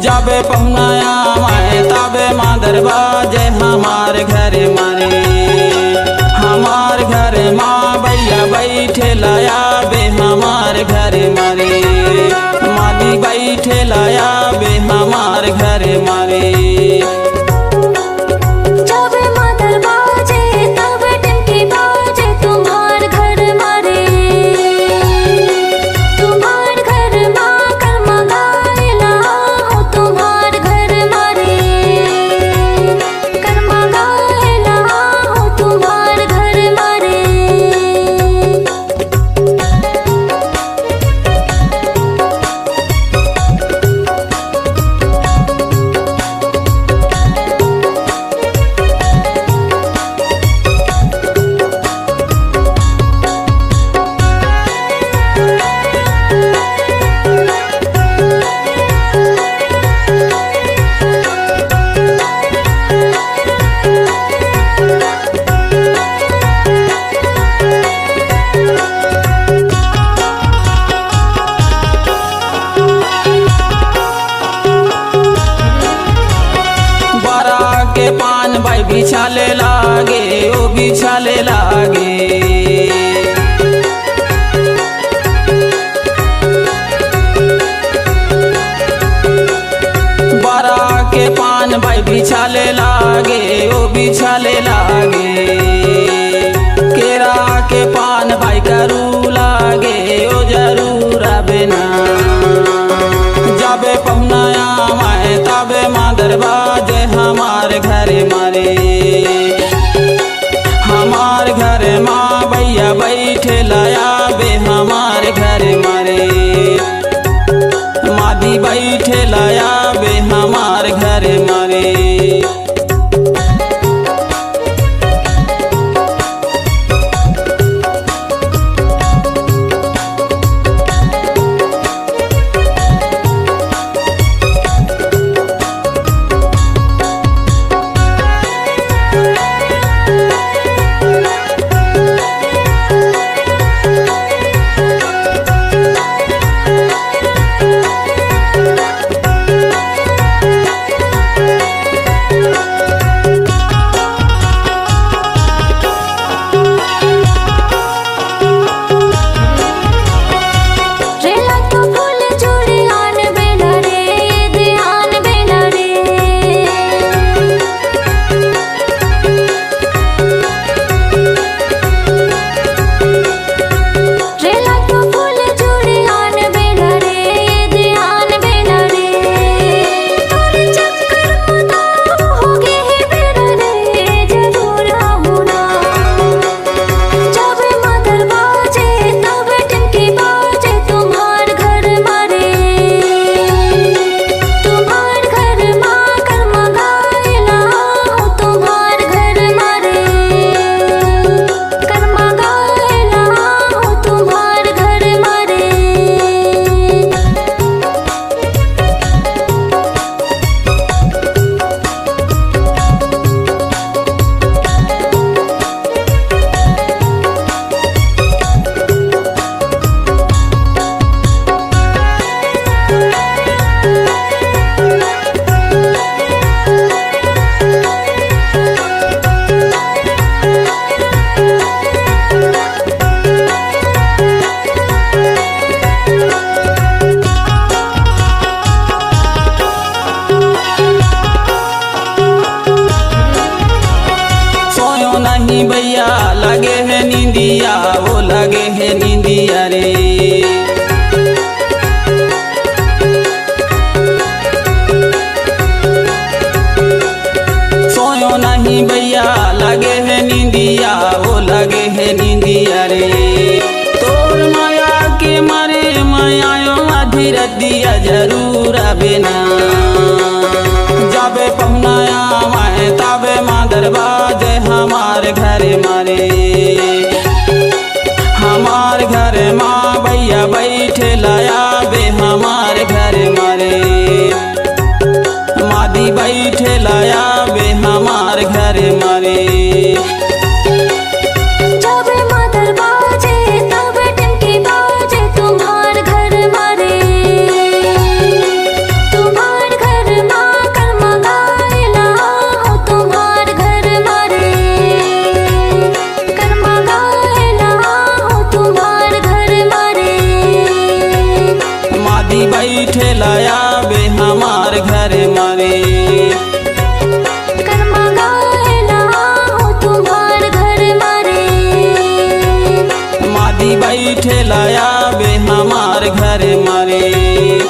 जाबे पहुनाया मैं तबे मादर बाजे हमार घर मारे। हमार घर माँ भैया बैठे लाया बे हमार घर मारे। मादी बैठे लाया बे हमार घर मारे। पान भाई बिछाले लागे ओ बिछाले लागे। बारा के पान भाई बिछाले लागे ओ बिछाले लागे। केरा के पान भाई करू लागे ओ जरूर आबे ना। जाबे पहुनाया मैं तबे मादर बाजे हमार घर मारे। हमार घर माँ भैया बैठे लाया बे हमार घर मारे। मादी बैठे लाया बे हमार घर मारे। भैया लगे है नींदिया वो लगे है नींदिया रे। सोयो नहीं भैया लगे है नींदिया वो लगे है नींदिया रे। तोर माया के मारे माया आधी रतिया जरूर आबे ना। जाबे पहुनाया मैं तबे मादर बाजे हमार घर मारे। हमार घर माँ भैया बैठे लाया बे हमार घर मारे। मादी बैठे लाया बे हमार घर मारे। तुम्हार घर बैठे लाया बे हमार घर मारे। कर्मा गाएला हो तुम्हार घर मारे। मादी बैठे लाया बे हमार घर मारे।